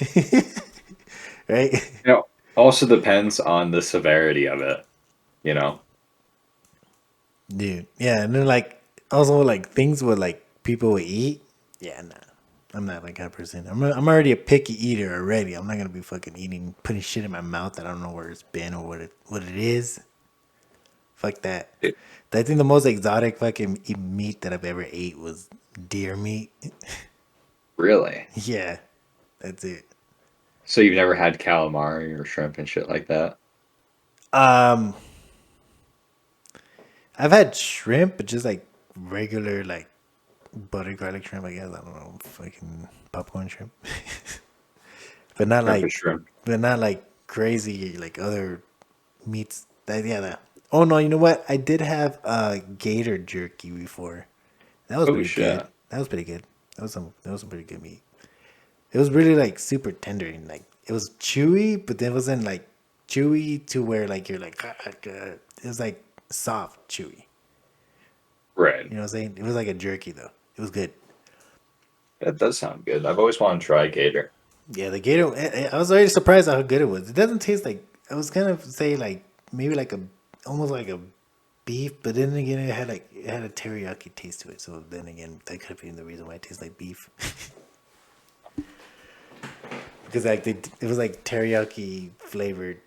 Right? you know, also depends on the severity of it. You know, Dude. Yeah, and then like also like things with like people would eat. Yeah, nah. I'm not like that person. I'm already a picky eater already. I'm not gonna be fucking eating putting shit in my mouth that I don't know where it's been or what it is. Fuck that. It- I think the most exotic fucking meat that I've ever ate was deer meat. really. Yeah, that's it. So you've never had calamari or shrimp and shit like that? Um, I've had shrimp, but just like regular like butter garlic shrimp. I guess I don't know, fucking popcorn shrimp, but not Shrimp like, is shrimp. but not like crazy like other meats. That yeah. That. Oh no, you know what? I did have gator jerky before. That was Oh pretty good. shit! That was pretty good. That was some pretty good meat. It was really like super tender and like it was chewy, but then it wasn't like chewy to where like you're like it was like soft chewy. Right. You know what I'm saying? It was like a jerky though. It was good. That does sound good. I've always wanted to try gator. Yeah, the gator. I was already surprised how good it was. It doesn't taste like I was gonna say like maybe like a almost like a beef, but then again it had a teriyaki taste to it. So then again, that could have been the reason why it tastes like beef. Because like it was like teriyaki flavored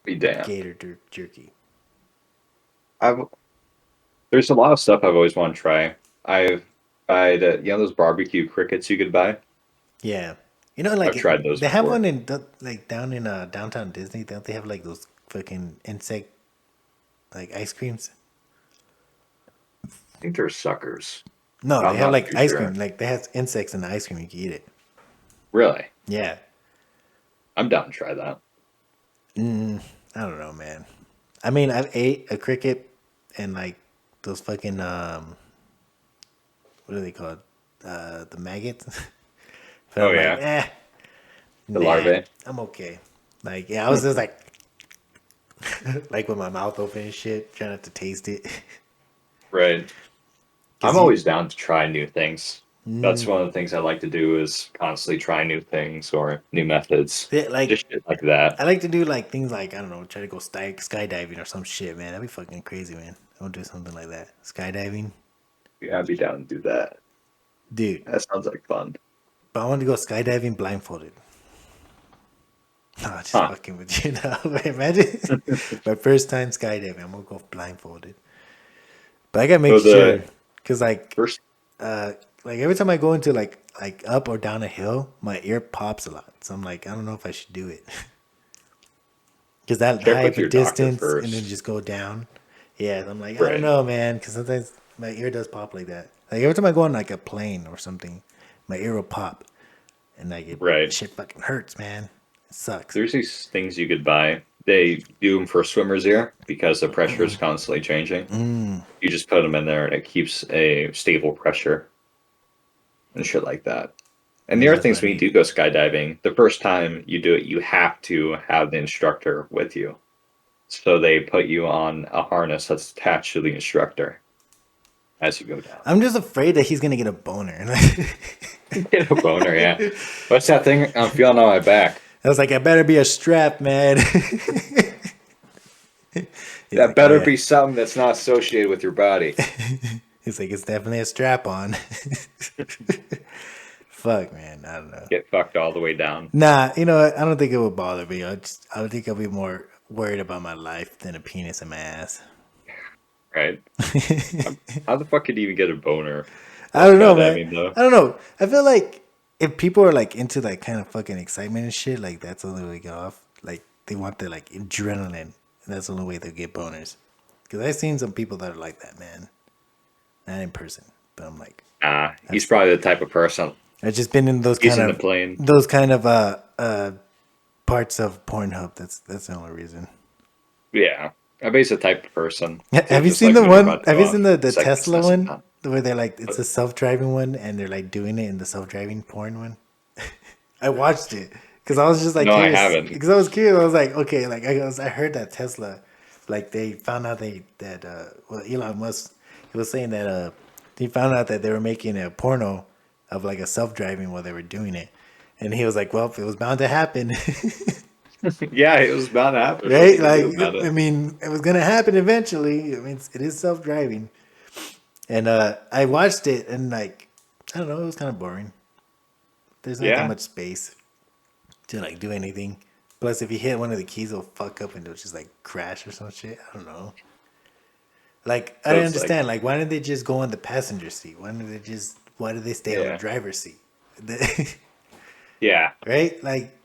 Be damned. jerky. I've There's a lot of stuff I've always wanted to try. I've tried, those barbecue crickets you could buy. Yeah, you know, like I've tried those they have before. one in like down in downtown Disney. Don't they have like those fucking insect like ice creams? I think they're suckers. No, they I'm have not like too ice cream. sure. Like they have insects in the ice cream. You can eat it. Really? Yeah. I'm down to try that. I don't know, man. I mean, I've ate a cricket and like those fucking what are they called? The maggots. But Oh I'm like, yeah, the nah, larvae. I'm okay. Like, yeah, I was just like, like with my mouth open and shit, trying not to taste it. Right. I'm Cause you, always down to try new things. That's one of the things I like to do is constantly try new things or new methods. yeah, like, Just shit like that. I like to do like things like I don't know, try to go skydiving or some shit, man. That'd be fucking crazy, man. I would do something like that. Skydiving, Yeah, I'd be down to do that. dude. That sounds like fun. But I want to go skydiving blindfolded. No, just Huh. fucking with you now. Imagine my first time skydiving. I'm gonna go blindfolded. But I gotta make So sure, the cause first uh, like every time I go into like up or down a hill, my ear pops a lot. So I'm like, I don't know if I should do it, cause that check high with of a your doctor distance and then first. just go down. Yeah, I'm like, I don't Right. know, man, cause sometimes my ear does pop like that. Like every time I go on like a plane or something, my ear will pop, and like it Right. shit fucking hurts, man. It sucks. There's these things you could buy. They do them for swimmer's ear because the pressure is constantly changing. You just put them in there and it keeps a stable pressure and shit like that. And the Maybe other that's what things I when you need. do go skydiving, the first time you do it, you have to have the instructor with you. So they put you on a harness that's attached to the instructor as you go down. I'm just afraid that he's gonna get a boner. Get a boner, yeah. What's that thing I'm feeling on my back? I was like, I better be a strap, man. He's That like, oh better yeah. be something that's not associated with your body. He's like, it's definitely a strap on. Fuck, man. I don't know. Get fucked all the way down. Nah, you know what? I don't think it would bother me. I would think I'll be more worried about my life than a penis in my ass. Right? How the fuck could you even get a boner I while don't know, man. skydiving though? I don't know. I feel like if people are like into that kind of fucking excitement and shit, like that's the only way to get off. Like they want the like adrenaline, and that's the only way they get boners. Because I've seen some people that are like that, man. Not in person, but I'm like, He's that's. probably the type of person. I've just been in He's in the plane. those kind of parts of Pornhub. That's the only reason. Yeah. I bet he's the type of person to Have you just seen like the move your one? butt Have you seen off. the It's like Tesla discussing one that. where they're like it's But a self driving one and they're like doing it in the self driving porn one? I watched it because I was just like no, I curious. haven't. Because I was curious. I was like, okay, like I heard that Tesla, like they found out well Elon Musk, he was saying that he found out that they were making a porno of like a self driving while they were doing it, and he was like, well, it was bound to happen. Yeah, it was bound to happen. What Right? you can Like, do about I it? mean, it was gonna happen eventually. I mean, it is self driving, and I watched it, and like, I don't know, it was kind of boring. There's not that Yeah. much space to like do anything. Plus, if you hit one of the keys, it'll fuck up and it'll just like crash or some shit. I don't know. Like, I So don't it's like, understand. Like, why didn't they just go on the passenger seat? Why did they stay on the yeah. driver's seat? Yeah. Right? Like,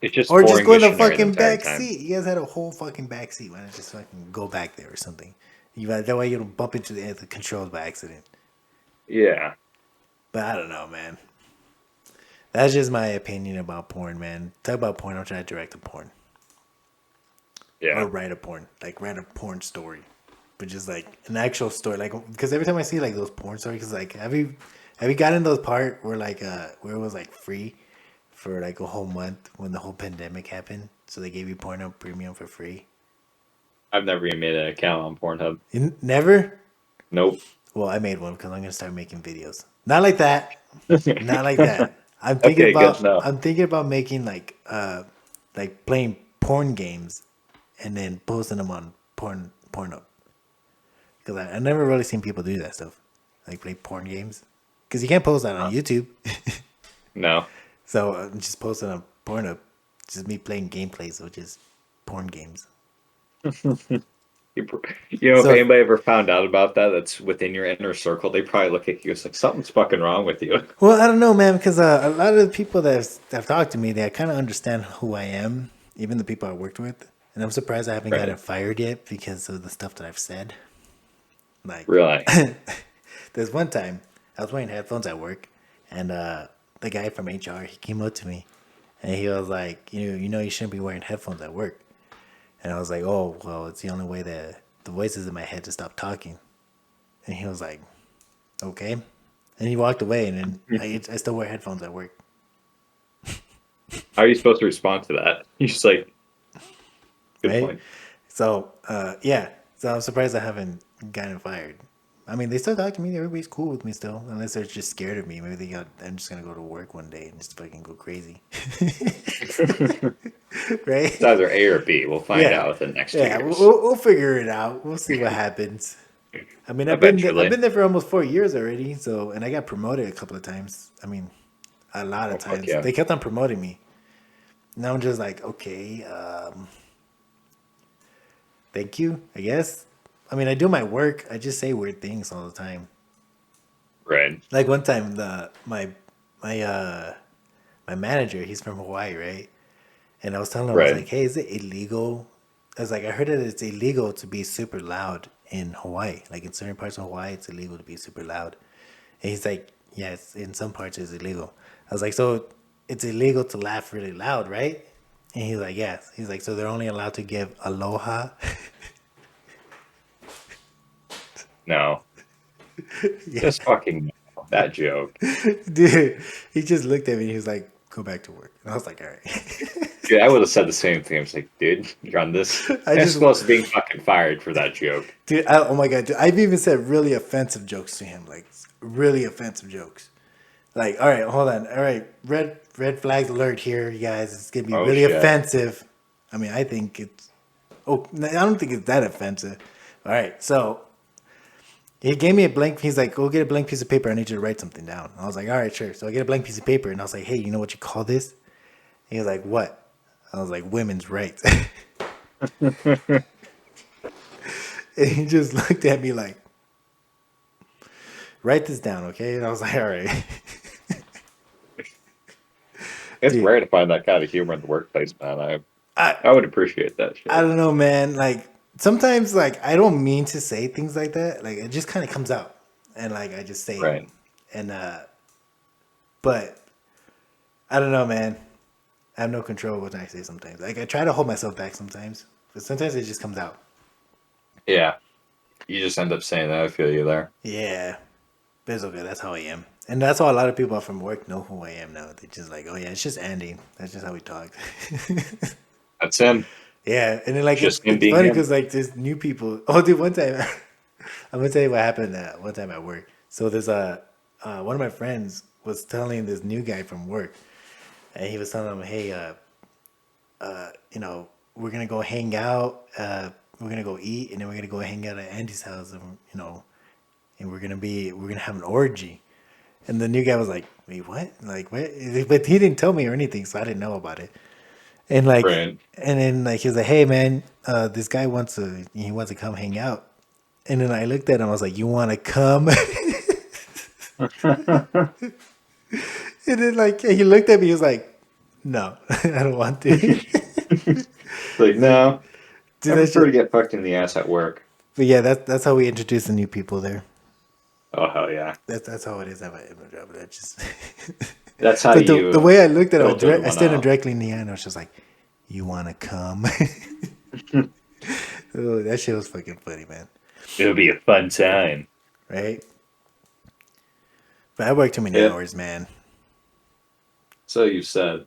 It's just or just boring go in the missionary the fucking entire back time. seat. You guys had a whole fucking back seat. Why not just fucking go back there or something? That way you don't bump into the controls by accident. Yeah. But I don't know, man. That's just my opinion about porn, man. Talk about porn. I'm trying to direct a porn or Yeah. write a porn, like write a porn story, but just like an actual story. Like, because every time I see like those porn stories, cause like have you gotten those part where like where it was like free for like a whole month when the whole pandemic happened, so they gave you Pornhub Premium for free? I've never even made an account on Pornhub. Never. Nope. Well, I made one because I'm gonna start making videos. Not like that. Not like that. Okay, good. No. I'm thinking about making like like playing porn games and then posting them on Pornhub. Because I never really seen people do that stuff, like play porn games. Because you can't post that on YouTube. No. So I'm just posting on Pornhub, just me playing gameplays, which is porn games. If So anybody ever found out about that, that's within your inner circle, they probably look at you as like something's fucking wrong with you. well, I don't know, man, because a lot of the people that have talked to me, they kind of understand who I am, even the people I worked with. And I'm surprised I haven't gotten Right. fired yet because of the stuff that I've said. Like, Really? there's one time I was wearing headphones at work, and the guy from HR he came up to me, and he was like, you shouldn't be wearing headphones at work. And I was like, oh, well, it's the only way that the voices in my head to stop talking. And he was like, okay. And he walked away, and then I still wear headphones at work. How are you supposed to respond to that? You're just like, good Right? point. So, yeah. So I'm surprised I haven't gotten fired. I mean, they still talk to me. Everybody's cool with me still, unless they're just scared of me. Maybe I'm just gonna go to work one day and just fucking go crazy, It's right? either A or B. We'll find Yeah, out within the next two yeah. We'll, years. we'll we'll figure it out. We'll see what happens. I mean, I've Eventually. been there for almost 4 years already. So, and I got promoted a couple of times. I mean, a lot of Oh fuck times. yeah. They kept on promoting me. Now I'm just like, okay, thank you, I guess. I mean, I do my work. I just say weird things all the time. Right. Like one time, my my manager, he's from Hawaii, right? And I was telling him, I was Right. like, hey, is it illegal? I was like, I heard that it's illegal to be super loud in Hawaii. Like in certain parts of Hawaii, it's illegal to be super loud. And he's like, yes, in some parts it's illegal. I was like, so it's illegal to laugh really loud, right? And he's like, yes. He's like, so they're only allowed to give aloha. No. Yeah. Just fucking that joke. Dude, he just looked at me and he was like, go back to work. And I was like, all right. Dude, I would have said the same thing. I was like, dude, you're on this. I That's just, close to being fucking fired for that joke. dude, oh my God, dude, I've even said really offensive jokes to him, like really offensive jokes. Like, all right, hold on. All right, red flags alert here, you guys. It's gonna be Oh really shit. offensive. I mean, I think it's. Oh, I don't think it's that offensive. All right, so he gave me a blank. He's like, "Go get a blank piece of paper. I need you to write something down." I was like, "All right, sure." So I get a blank piece of paper, and I was like, "Hey, you know what you call this?" He was like, "What?" I was like, "Women's rights." And he just looked at me like, "Write this down, okay?" And I was like, "All right." It's Dude, rare to find that kind of humor in the workplace, man. I I would appreciate that I shit. don't know, man. Like sometimes, like I don't mean to say things like that. Like it just kind of comes out, and like I just say it, Right. and but I don't know, man. I have no control what I say sometimes. Like I try to hold myself back sometimes, but sometimes it just comes out. Yeah. You just end up saying that. I feel you there. Yeah, but it's okay. That's how I am, and that's how a lot of people from work know who I am now. They just like, oh yeah, it's just Andy. That's just how we talk. That's him. Yeah, and then like Just him it's being funny him. because like there's new people. Oh, dude, one time I'm gonna tell you what happened one time at work. So there's a one of my friends was telling this new guy from work, and he was telling him, hey, we're gonna go hang out. We're gonna go eat, and then we're gonna go hang out at Andy's house, and and we're gonna have an orgy. And the new guy was like, wait, what? Like what? But he didn't tell me or anything, so I didn't know about it. And like, Right. and then like he was like, "Hey man, this guy wants to come hang out." And then I looked at him. I was like, "You want to come?" And then like he looked at me. He was like, "No, I don't want to." Like, no. Dude, I that prefer to shit. get fucked in the ass at work. But yeah, that's how we introduce the new people there. Oh hell yeah. That's how it is at my job. That just. That's how But the you way I looked at him, filter I one stared him out. directly in the eye, and I was just like, "You want to come?" Oh, that shit was fucking funny, man. It'll be a fun time. Right? But I work too many Yeah. hours, man. So you said,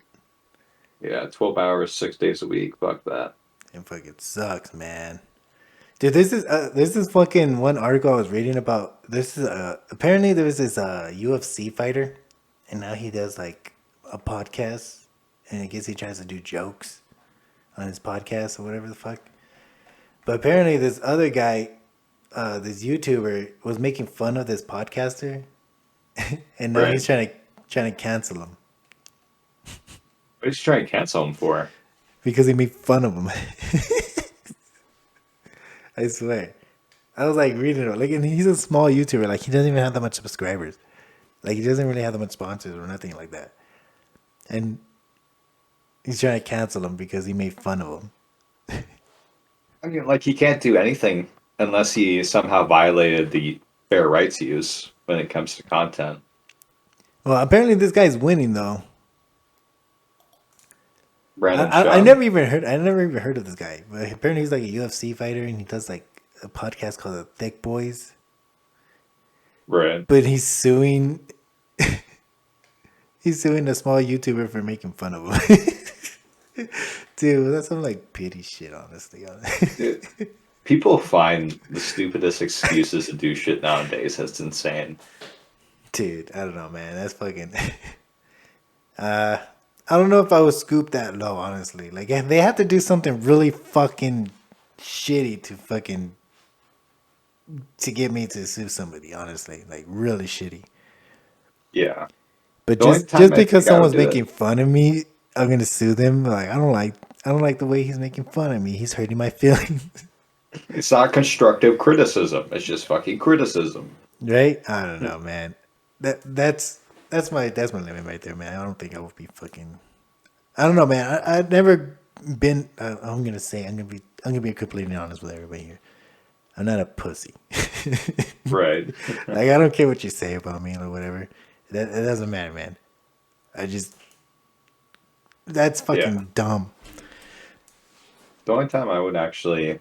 yeah, 12 hours, 6 days a week. Fuck that. It fucking sucks, man. Dude, this is fucking one article I was reading about. This is apparently there was this UFC fighter, and now he does like a podcast, and I guess he tries to do jokes. on his podcast or whatever the fuck. But apparently, this other guy, this YouTuber, was making fun of this podcaster, and now Right. he's trying to cancel him What is he trying to cancel him for? because he made fun of him. I swear. I was like reading it, like, and he's a small YouTuber. Like, he doesn't even have that much subscribers. Like, he doesn't really have that much sponsors or nothing like that. And he's trying to cancel him because he made fun of him. I mean, like he can't do anything unless he somehow violated the fair rights use when it comes to content. Well, apparently this guy's winning though. Brandon I Shaw. never even heard. I never even heard of this guy. But apparently he's like a UFC fighter, and he does like a podcast called The Thick Boys. Right. But he's suing. He's suing a small YouTuber for making fun of him. Dude, that's some like pity shit, honestly. Dude, people find the stupidest excuses to do shit nowadays. That's insane. Dude, I don't know, man. That's fucking. I don't know if I would scoop that low, honestly. Like, they have to do something really fucking shitty to get me to sue somebody. Honestly, like really shitty. Yeah. But The only just time I because think I would someone's do it, making fun of me, I'm gonna sue them. Like, I don't like the way he's making fun of me. He's hurting my feelings. it's not constructive criticism. It's just fucking criticism. Right? I don't know, man. That's my limit right there, man. I don't think I would be fucking. I don't know, man. I've never been. I'm gonna say I'm gonna be completely honest with everybody here. I'm not a pussy. Right. Like, I don't care what you say about me or whatever. That doesn't matter, man. I just that's Yeah. fucking dumb. The only time I would actually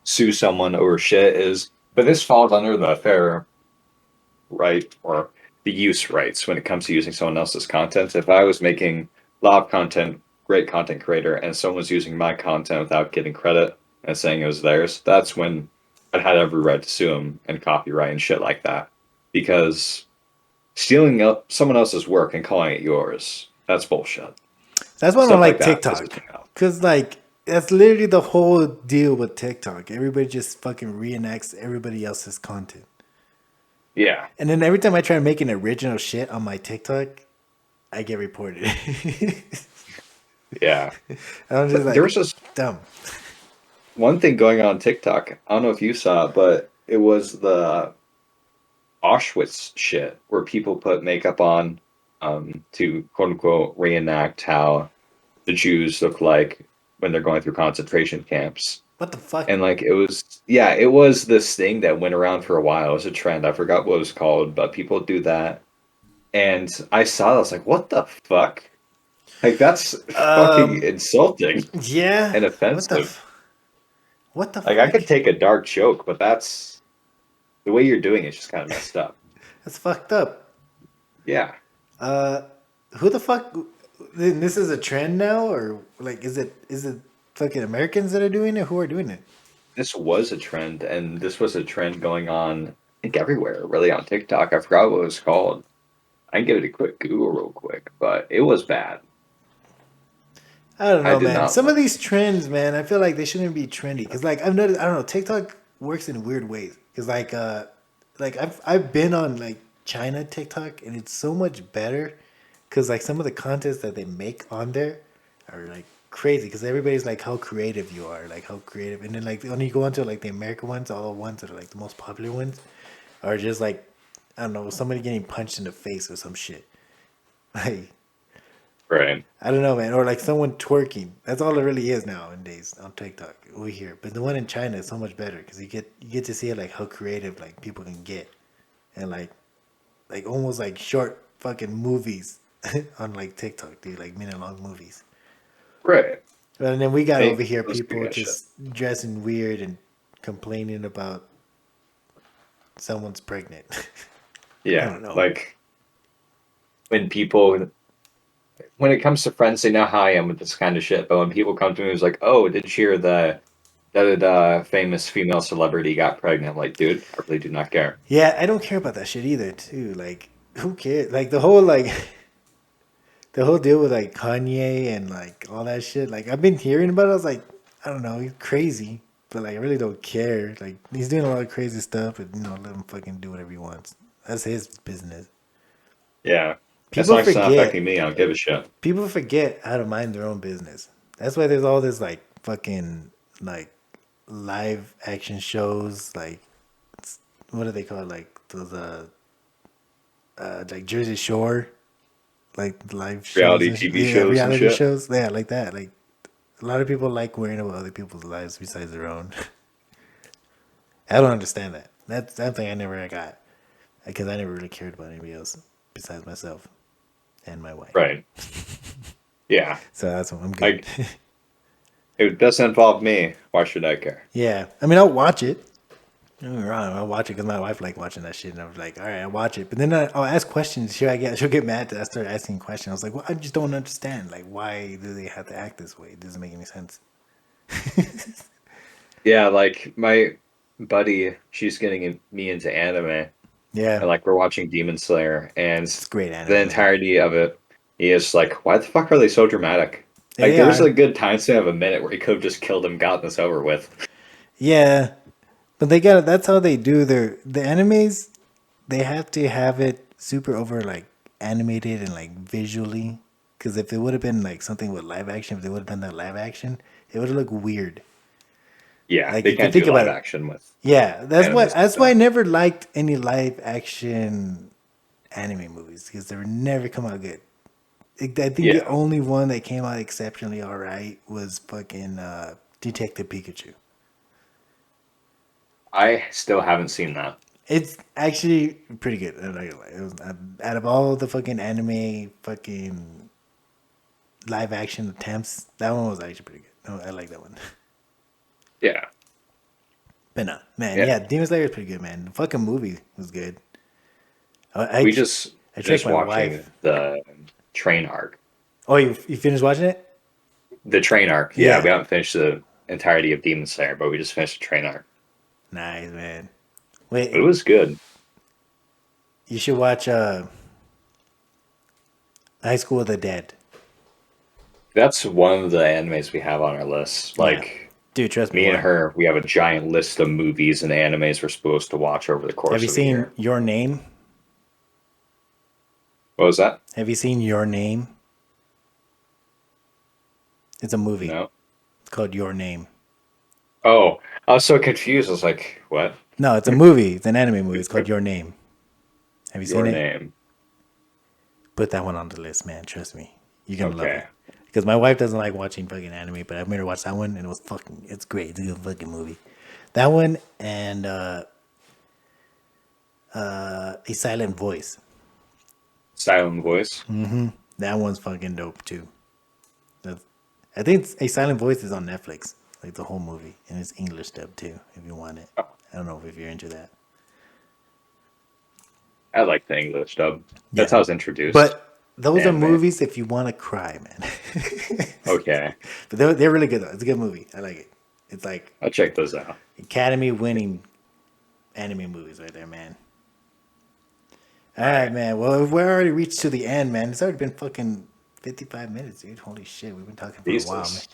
sue someone over shit is, but this falls under the fair right or the use rights when it comes to using someone else's content. If I was making a lot of content, great content creator, and someone was using my content without getting credit and saying it was theirs, that's when I'd had every right to sue them and copyright and shit like that. Because stealing up someone else's work and calling it yours, that's bullshit. That's why I don't Stuff like like that pisses TikTok. me off. Cause like that's literally the whole deal with TikTok. Everybody just fucking reenacts everybody else's content. Yeah. And then every time I try to make an original shit on my TikTok, I get reported. Yeah. I'm just There like, was this dumb. one thing going on TikTok. I don't know if you saw it, but it was the Auschwitz shit where people put makeup on to quote unquote reenact how the Jews look like when they're going through concentration camps. What the fuck? And like it was, yeah, it was this thing that went around for a while. It was a trend. I forgot what it was called, but people do that. And I saw it, I was like, what the fuck? Like that's fucking Um, insulting yeah. and What the, offensive. f- what the Like I fuck? could take a dark joke, but that's the way you're doing it's just kind of messed up. That's fucked up. Yeah. Uh, who the fuck? This is a trend now, or like, is it fucking Americans that are doing it? Who are doing it? This was a trend, and this was a trend going on, I think, everywhere, really on TikTok. I forgot what it was called. I can give it a quick Google real quick, but it was bad. I don't I know, did man. not Some of like these trends, man, I feel like they shouldn't be trendy. Cause like I've noticed, I don't know, TikTok works in weird ways. Cause like I've been on like China TikTok, and it's so much better. Cause like some of the contents that they make on there are like crazy. Cause everybody's like how creative you are, like how creative. And then like when you go into like the American ones, all the ones that are like the most popular ones are just like, I don't know, somebody getting punched in the face or some shit. Like, right. I don't know, man. Or like someone twerking. That's all it really is nowadays on TikTok over here. But the one in China is so much better because you get to see like how creative like people can get, and like almost like short fucking movies on like TikTok, dude. Like minute long movies. Right. And then we got over Hey, here let's do people that shit. just dressing weird and complaining about someone's pregnant. I Yeah. don't know. Like when people, when it comes to friends, they know how I am with this kind of shit. But when people come to me, it's like, oh, did you hear that famous female celebrity got pregnant? I'm like, dude, I really do not care. Yeah, I don't care about that shit either, too. Like, who cares? Like the whole like the whole deal with like Kanye and like all that shit. Like I've been hearing about it. I was like, I don't know, he's crazy, but like I really don't care. Like he's doing a lot of crazy stuff, and let him fucking do whatever he wants. That's his business. Yeah. As People long as it's not forget. affecting me, I don't give a shit. People forget how to mind their own business. That's why there's all this like fucking like live action shows. Like what do they call it? Like those like Jersey Shore, like live shows Reality and TV yeah, shows and reality shit. shows. Yeah, like that. Like a lot of people like worrying about other people's lives besides their own. I don't understand that. That's something I never got because I never really cared about anybody else besides myself and my wife. Right. Yeah. So that's what I'm good. Like, it doesn't involve me. Why should I care? Yeah, I mean I'll watch it. Don't get me wrong, I'll watch it because my wife liked watching that shit, and I was like, all right, I'll watch it. But then I'll ask questions. She'll get mad that I start asking questions. I was like, well, I just don't understand. Like, why do they have to act this way? It doesn't make any sense. Yeah, like my buddy, she's getting me into anime, Yeah, and like we're watching Demon Slayer, and it's great the anime, man. entirety of it, he is like, "Why the fuck are they so dramatic?" Like, They there's are. a good time span of a minute where he could have just killed him, gotten this over with. Yeah, but they got that's how they do the animes. They have to have it super over like animated and like visually. Because if it would have been like something with live action, if they would have done that live action, it would have looked weird. Yeah, Like they if you can't think do about live it, action with yeah, animes like that's why I that. never liked any live action anime movies because they were never come out good. I think the Yeah, only one that came out exceptionally all right was fucking Detective Pikachu. I still haven't seen that. It's actually pretty good. I'm not gonna lie. It was, out of all the fucking anime fucking live action attempts, that one was actually pretty good. No, I like that one. Yeah, But no, man, yeah. yeah, Demon Slayer is pretty good, man. The fucking movie was good. I, I, We tr- just I tricked finished my watching wife. the train arc. Oh, you finished watching it? The train arc. Yeah, we Yeah. haven't finished the entirety of Demon Slayer, but we just finished the train arc. Nice, man. But it Wait, was good. you should watch High School of the Dead. That's one of the animes we have on our list. Yeah. Like Dude, trust me, me and what? her, we have a giant list of movies and animes we're supposed to watch over the Have you course of a seen year. Your Name? What was that? Have you seen Your Name? It's a movie. No. It's called Your Name. Oh, I was so confused. I was like, what? No, it's a movie. It's an anime movie. It's called Your Name. Have you seen Your it? name. Put that one on the list, man. Trust me. You're gonna love it. Okay. Because my wife doesn't like watching fucking anime, but I made her watch that one and it was fucking it's great. It's a good fucking movie. That one and A Silent Voice. Silent voice. That one's fucking dope too. That's, I think A Silent Voice is on Netflix, like the whole movie, and it's English dub too. If you want it, I don't know if you're into that. I like the English dub. That's Yeah, how I was introduced but to those are anime. movies if you want to cry, man. Okay. But they're really good though. It's a good movie. I like it. It's like I'll check those out. Academy winning anime movies right there, man. All All right, right. man. Well, we're already reached to the end, man. It's already been fucking 55 minutes, dude. Holy shit, we've been talking for a while, man. Jesus.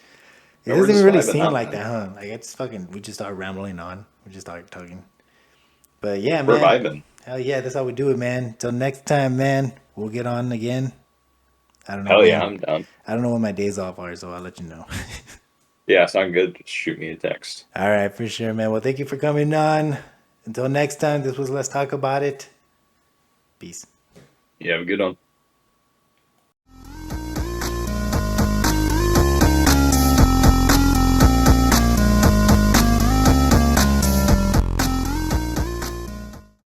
It No, we're doesn't even just really vibing seem out, like man. that, huh? Like it's fucking. We just start rambling on. We just start talking. But yeah, We're man. vibing. Hell yeah, that's how we do it, man. Till next time, man. We'll get on again. I don't know Hell yeah, when. I'm down. I don't know when my days off are, so I'll let you know. Yeah, sound good. Just shoot me a text. All right, for sure, man. Well, thank you for coming on. Until next time, this was Let's Talk About It. Peace. You have a good one.